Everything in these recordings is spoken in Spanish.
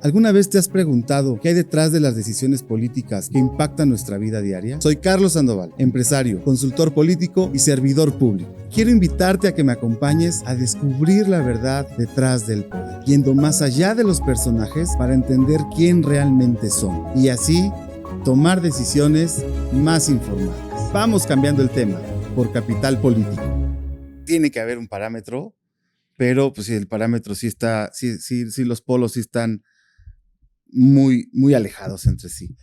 ¿Alguna vez te has preguntado qué hay detrás de las decisiones políticas que impactan nuestra vida diaria? Soy Carlos Sandoval, empresario, consultor político y servidor público. Quiero invitarte a que me acompañes a descubrir la verdad detrás del poder, yendo más allá de los personajes para entender quién realmente son y así tomar decisiones más informadas. Vamos cambiando el tema por Capital Político. Tiene que haber un parámetro, pero pues si el parámetro sí está, sí los polos sí están muy, muy alejados entre sí.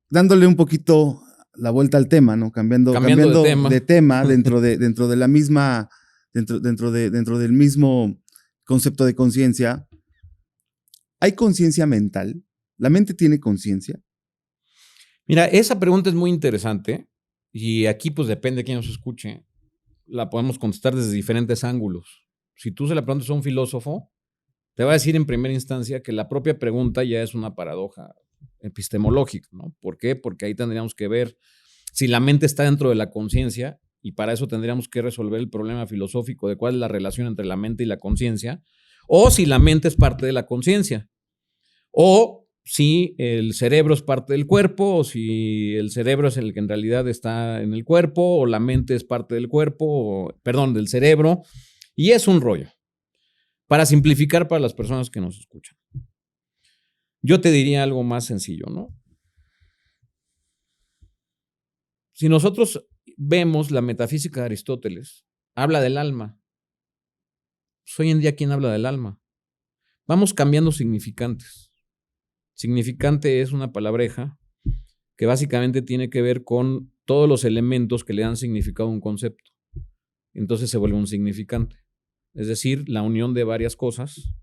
Dándole un poquito la vuelta al tema, ¿no? Cambiando de tema dentro de la misma, dentro del mismo concepto de conciencia. ¿Hay conciencia mental? ¿La mente tiene conciencia? Mira, esa pregunta es muy interesante y aquí pues depende de quién nos escuche. La podemos contestar desde diferentes ángulos. Si tú se la preguntas a un filósofo, te va a decir en primera instancia que la propia pregunta ya es una paradoja epistemológica, ¿no? ¿Por qué? Porque ahí tendríamos que ver si la mente está dentro de la conciencia y para eso tendríamos que resolver el problema filosófico de cuál es la relación entre la mente y la conciencia, o si la mente es parte de la conciencia, o si el cerebro es parte del cuerpo, o si el cerebro es el que en realidad está en el cuerpo, o la mente es parte del cuerpo, del cerebro, y es un rollo. Para simplificar para las personas que nos escuchan, yo te diría algo más sencillo, ¿no? Si nosotros vemos la metafísica de Aristóteles, habla del alma. Pues hoy en día, ¿quién habla del alma? Vamos cambiando significantes. Significante es una palabreja que básicamente tiene que ver con todos los elementos que le dan significado a un concepto. Entonces se vuelve un significante. Es decir, la unión de varias cosas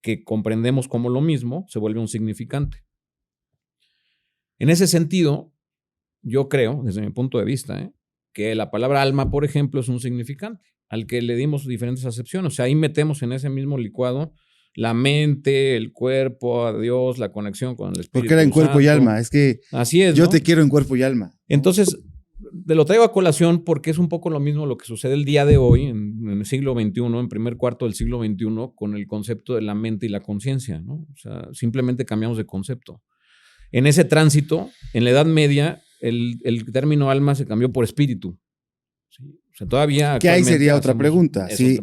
que comprendemos como lo mismo se vuelve un significante. En ese sentido, yo creo, desde mi punto de vista, que la palabra alma, por ejemplo, es un significante al que le dimos diferentes acepciones. O sea, ahí metemos en ese mismo licuado la mente, el cuerpo, a Dios, la conexión con el Espíritu Santo. Porque era en cuerpo y alma. Es que así es, yo ¿no? te quiero en cuerpo y alma, ¿no? Entonces, te lo traigo a colación porque es un poco lo mismo lo que sucede el día de hoy, en el siglo XXI, en primer cuarto del siglo XXI, con el concepto de la mente y la conciencia, ¿no? O sea, simplemente cambiamos de concepto. En ese tránsito, en la Edad Media, el término alma se cambió por espíritu. ¿Sí? O sea, todavía que ahí sería otra pregunta. Si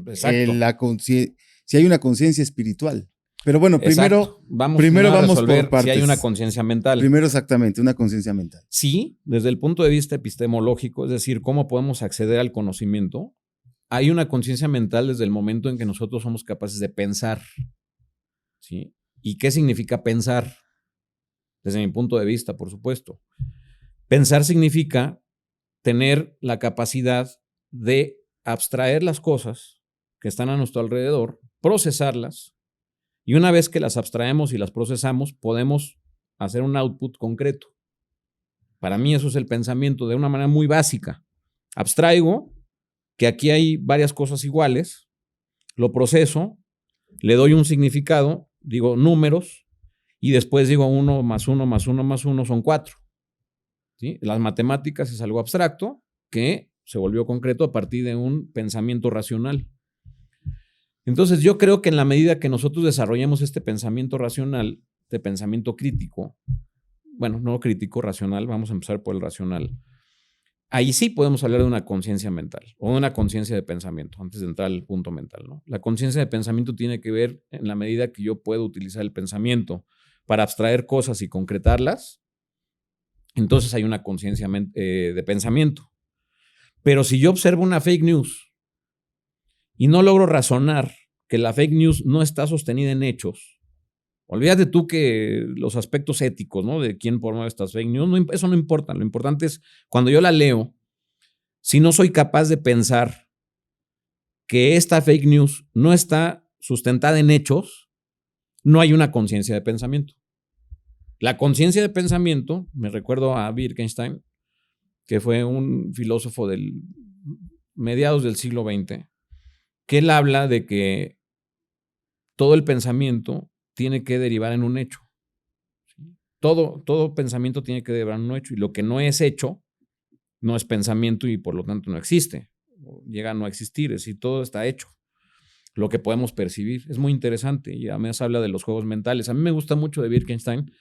hay una conciencia espiritual. Pero bueno, primero vamos por partes. Si hay una conciencia mental. Primero, exactamente, una conciencia mental. Sí, desde el punto de vista epistemológico, es decir, cómo podemos acceder al conocimiento, hay una conciencia mental desde el momento en que nosotros somos capaces de pensar. ¿Sí? ¿Y qué significa pensar? Desde mi punto de vista, por supuesto. Pensar significa tener la capacidad de abstraer las cosas que están a nuestro alrededor, procesarlas, y una vez que las abstraemos y las procesamos, podemos hacer un output concreto. Para mí eso es el pensamiento de una manera muy básica. Abstraigo que aquí hay varias cosas iguales, lo proceso, le doy un significado, digo números, y después digo 1 más 1 más 1 más 1 son 4. ¿Sí? Las matemáticas es algo abstracto que se volvió concreto a partir de un pensamiento racional. Entonces yo creo que en la medida que nosotros desarrollemos este pensamiento racional, este pensamiento crítico, bueno, no crítico, racional, vamos a empezar por el racional, ahí sí podemos hablar de una conciencia mental o de una conciencia de pensamiento, antes de entrar al punto mental, ¿no? La conciencia de pensamiento tiene que ver en la medida que yo puedo utilizar el pensamiento para abstraer cosas y concretarlas, entonces hay una conciencia de pensamiento. Pero si yo observo una fake news y no logro razonar que la fake news no está sostenida en hechos, olvídate tú que los aspectos éticos, ¿no? De quién promueve estas fake news, eso no importa. Lo importante es cuando yo la leo, si no soy capaz de pensar que esta fake news no está sustentada en hechos, no hay una conciencia de pensamiento. La conciencia de pensamiento, me recuerdo a Wittgenstein, que fue un filósofo del mediados del siglo XX, que él habla de que todo el pensamiento tiene que derivar en un hecho. Todo pensamiento tiene que derivar en un hecho, y lo que no es hecho no es pensamiento y por lo tanto no existe, o llega a no existir, es decir, todo está hecho. lo que podemos percibir. Es muy interesante y además habla de los juegos mentales. A mí me gusta mucho de Wittgenstein,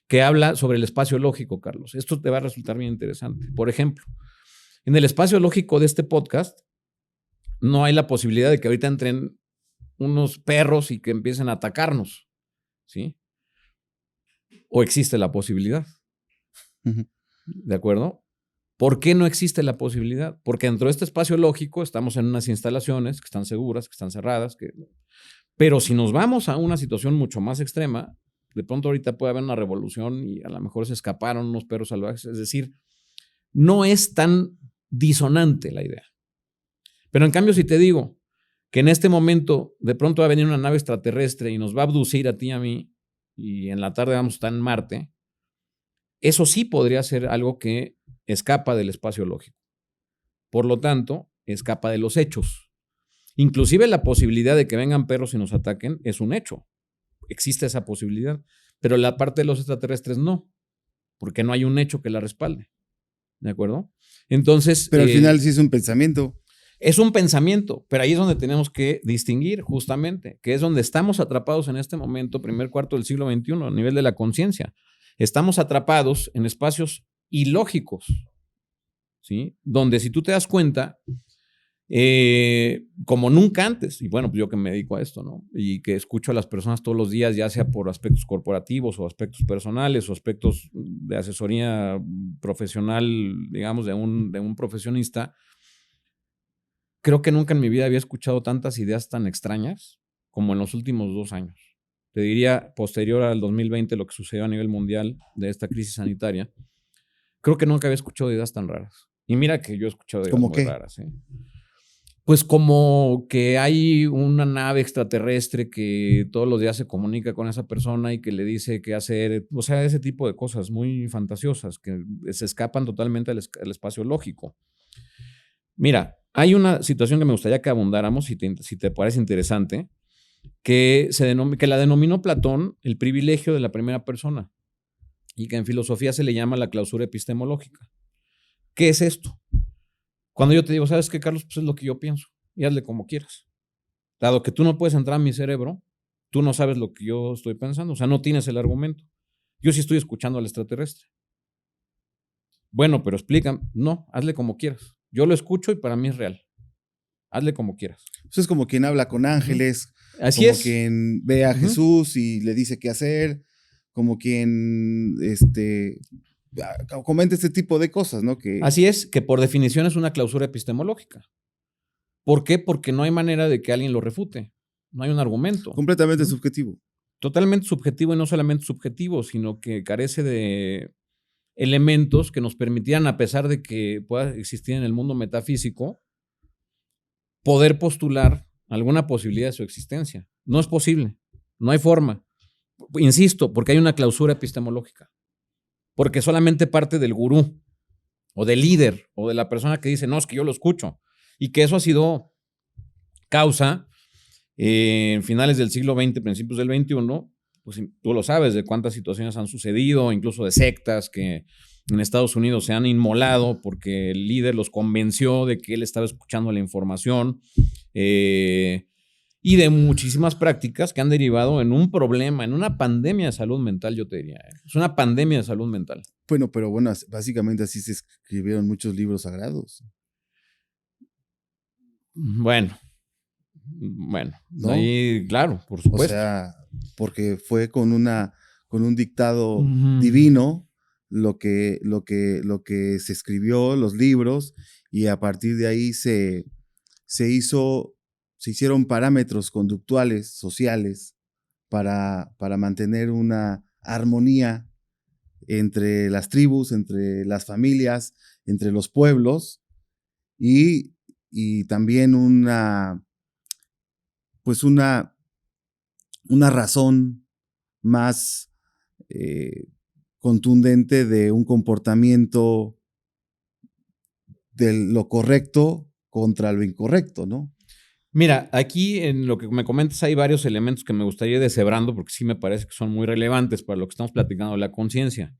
que habla sobre el espacio lógico, Carlos. Esto te va a resultar bien interesante. Por ejemplo, en el espacio lógico de este podcast, no hay la posibilidad de que ahorita entren unos perros y que empiecen a atacarnos, ¿sí? ¿O existe la posibilidad? Ujú. ¿De acuerdo? ¿Por qué no existe la posibilidad? Porque dentro de este espacio lógico estamos en unas instalaciones que están seguras, que están cerradas, pero si nos vamos a una situación mucho más extrema, de pronto ahorita puede haber una revolución y a lo mejor se escaparon unos perros salvajes. Es decir, no es tan disonante la idea. Pero en cambio, si te digo que en este momento de pronto va a venir una nave extraterrestre y nos va a abducir a ti y a mí, y en la tarde vamos a estar en Marte, eso sí podría ser algo que escapa del espacio lógico. Por lo tanto, escapa de los hechos. Inclusive la posibilidad de que vengan perros y nos ataquen es un hecho. Existe esa posibilidad. Pero la parte de los extraterrestres no, porque no hay un hecho que la respalde. ¿De acuerdo? Entonces... Pero al final sí es un pensamiento. Es un pensamiento, pero ahí es donde tenemos que distinguir justamente, que es donde estamos atrapados en este momento, primer cuarto del siglo XXI, a nivel de la conciencia. Estamos atrapados en espacios ilógicos, ¿sí? Donde si tú te das cuenta, como nunca antes, y bueno, pues yo que me dedico a esto, ¿no? Y que escucho a las personas todos los días, ya sea por aspectos corporativos o aspectos personales o aspectos de asesoría profesional, digamos, de un profesionista. Creo que nunca en mi vida había escuchado tantas ideas tan extrañas como en los últimos 2 años. Te diría, posterior al 2020, lo que sucedió a nivel mundial de esta crisis sanitaria, creo que nunca había escuchado ideas tan raras. Y mira que yo he escuchado ideas muy raras. Pues como que hay una nave extraterrestre que todos los días se comunica con esa persona y que le dice qué hacer. O sea, ese tipo de cosas muy fantasiosas que se escapan totalmente al espacio lógico. Mira, hay una situación que me gustaría que abundáramos, si te parece interesante, que la denominó Platón el privilegio de la primera persona y que en filosofía se le llama la clausura epistemológica. ¿Qué es esto? Cuando yo te digo, ¿sabes qué, Carlos? Pues es lo que yo pienso y hazle como quieras. Dado que tú no puedes entrar a mi cerebro, tú no sabes lo que yo estoy pensando, o sea, no tienes el argumento. Yo sí estoy escuchando al extraterrestre. Bueno, pero explícame. No, hazle como quieras. Yo lo escucho y para mí es real. Hazle como quieras. Eso es como quien habla con ángeles, Así como es. quien ve a Jesús y le dice qué hacer, como quien comenta este tipo de cosas, ¿no? Así es, que por definición es una clausura epistemológica. ¿Por qué? Porque no hay manera de que alguien lo refute. No hay un argumento. Completamente subjetivo. Totalmente subjetivo y no solamente subjetivo, sino que carece de elementos que nos permitieran, a pesar de que pueda existir en el mundo metafísico, poder postular alguna posibilidad de su existencia. No es posible, no hay forma. Insisto, porque hay una clausura epistemológica. Porque solamente parte del gurú, o del líder, o de la persona que dice, no, es que yo lo escucho. Y que eso ha sido causa, en finales del siglo XX, principios del XXI, pues tú lo sabes de cuántas situaciones han sucedido, incluso de sectas que en Estados Unidos se han inmolado porque el líder los convenció de que él estaba escuchando la información, y de muchísimas prácticas que han derivado en un problema, en una pandemia de salud mental, yo te diría. Es una pandemia de salud mental. Bueno, pero bueno, básicamente así se escribieron muchos libros sagrados. Bueno, ¿no? Ahí, claro, por supuesto. O sea, porque fue con un dictado divino lo que se escribió, los libros, y a partir de ahí se hicieron parámetros conductuales, sociales, para mantener una armonía entre las tribus, entre las familias, entre los pueblos, y también una razón más contundente de un comportamiento de lo correcto contra lo incorrecto, ¿no? Mira, aquí en lo que me comentas hay varios elementos que me gustaría ir deshebrando porque sí me parece que son muy relevantes para lo que estamos platicando de la conciencia.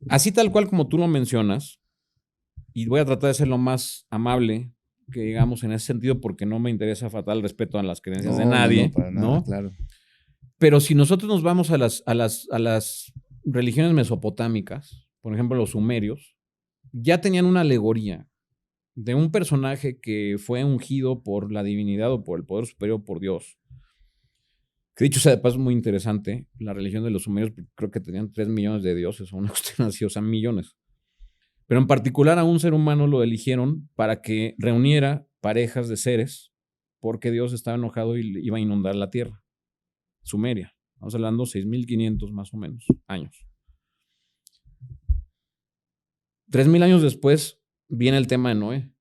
Así tal cual como tú lo mencionas, y voy a tratar de ser lo más amable que digamos en ese sentido, porque no me interesa faltar el respeto a las creencias de nadie, para nada, ¿no? Claro. Pero si nosotros nos vamos a las religiones mesopotámicas, por ejemplo, los sumerios, ya tenían una alegoría de un personaje que fue ungido por la divinidad o por el poder superior, por Dios. Que dicho sea de paso, es muy interesante, la religión de los sumerios, creo que tenían 3 millones de dioses o una cuestión así, o sea, millones. Pero en particular a un ser humano lo eligieron para que reuniera parejas de seres, porque Dios estaba enojado y iba a inundar la tierra. Sumeria. Estamos hablando 6.500 más o menos años. 3.000 años después viene el tema de Noé.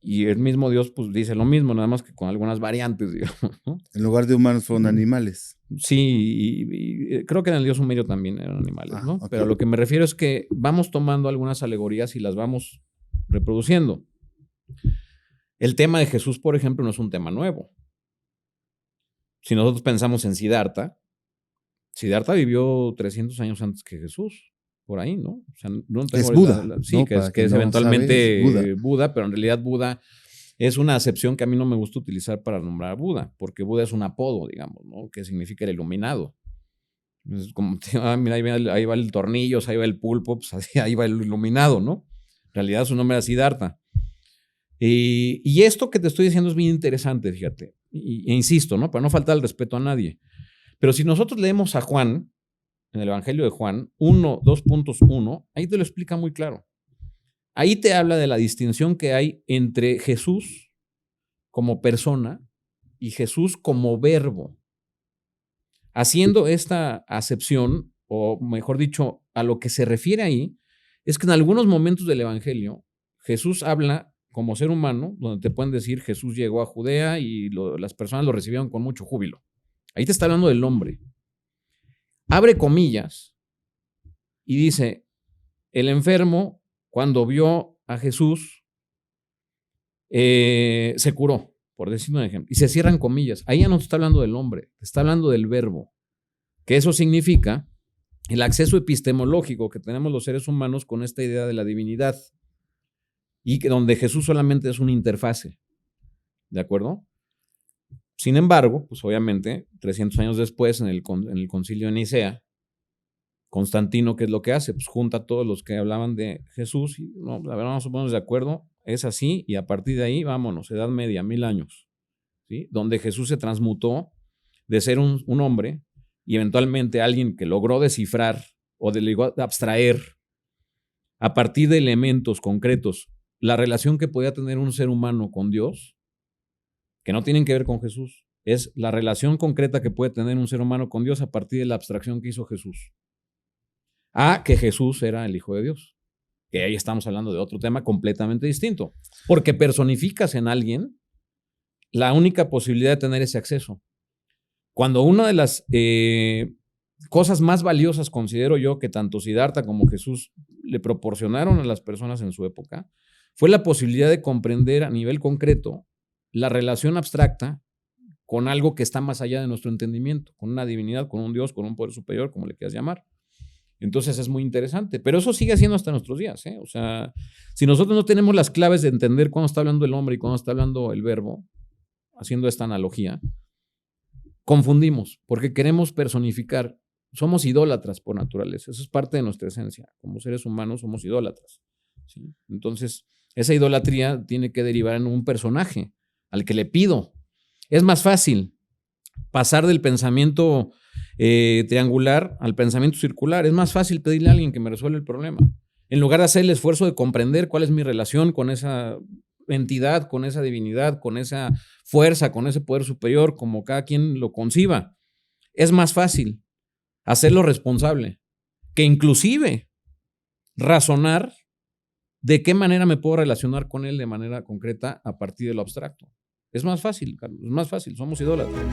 Y el mismo Dios pues dice lo mismo, nada más que con algunas variantes, digamos, ¿no? En lugar de humanos fueron animales. Sí, y creo que en el Dios sumerio también eran animales, ¿no? Okay. Pero lo que me refiero es que vamos tomando algunas alegorías y las vamos reproduciendo. El tema de Jesús, por ejemplo, no es un tema nuevo. Si nosotros pensamos en Siddhartha vivió 300 años antes que Jesús, por ahí, ¿no? O sea, no tengo es Buda. Sí, ¿no? que es no eventualmente sabe, es Buda, pero en realidad Buda es una acepción que a mí no me gusta utilizar para nombrar a Buda, porque Buda es un apodo, digamos, ¿no? Que significa el iluminado. Es como, mira, ahí va el tornillo, ahí va el pulpo, pues ahí va el iluminado, ¿no? En realidad su nombre era Siddhartha. Y esto que te estoy diciendo es bien interesante, fíjate. E insisto, ¿no? Para no faltar el respeto a nadie. Pero si nosotros leemos a Juan, en el Evangelio de Juan, 2.1, ahí te lo explica muy claro. Ahí te habla de la distinción que hay entre Jesús como persona y Jesús como verbo. Haciendo esta acepción, o mejor dicho, a lo que se refiere ahí, es que en algunos momentos del Evangelio, Jesús habla como ser humano, donde te pueden decir Jesús llegó a Judea y las personas lo recibieron con mucho júbilo. Ahí te está hablando del hombre. Abre comillas y dice, el enfermo, cuando vio a Jesús, se curó, por decir un ejemplo. Y se cierran comillas. Ahí ya no te está hablando del hombre, te está hablando del verbo. Que eso significa el acceso epistemológico que tenemos los seres humanos con esta idea de la divinidad. Y que donde Jesús solamente es una interfase. ¿De acuerdo? Sin embargo, pues obviamente, 300 años después, en el concilio de Nicea, Constantino, ¿qué es lo que hace? Pues junta a todos los que hablaban de Jesús y no, la verdad, nos ponemos de acuerdo, es así, y a partir de ahí, vámonos, Edad Media, 1000 años, ¿sí? Donde Jesús se transmutó de ser un hombre y eventualmente alguien que logró descifrar o abstraer a partir de elementos concretos la relación que podía tener un ser humano con Dios, que no tienen que ver con Jesús, es la relación concreta que puede tener un ser humano con Dios a partir de la abstracción que hizo Jesús. Que Jesús era el Hijo de Dios. Que ahí estamos hablando de otro tema completamente distinto. Porque personificas en alguien la única posibilidad de tener ese acceso. Cuando una de las cosas más valiosas, considero yo, que tanto Siddhartha como Jesús le proporcionaron a las personas en su época, fue la posibilidad de comprender a nivel concreto la relación abstracta con algo que está más allá de nuestro entendimiento, con una divinidad, con un Dios, con un poder superior, como le quieras llamar. Entonces es muy interesante, pero eso sigue siendo hasta nuestros días, ¿eh? O sea, si nosotros no tenemos las claves de entender cuándo está hablando el hombre y cuándo está hablando el verbo, haciendo esta analogía, confundimos, porque queremos personificar. Somos idólatras por naturaleza, eso es parte de nuestra esencia. Como seres humanos somos idólatras, ¿sí? Entonces, esa idolatría tiene que derivar en un personaje al que le pido. Es más fácil pasar del pensamiento triangular al pensamiento circular. Es más fácil pedirle a alguien que me resuelva el problema, en lugar de hacer el esfuerzo de comprender cuál es mi relación con esa entidad, con esa divinidad, con esa fuerza, con ese poder superior, como cada quien lo conciba. Es más fácil hacerlo responsable que inclusive razonar de qué manera me puedo relacionar con él de manera concreta a partir de lo abstracto. Es más fácil, Carlos, es más fácil, somos idólatras.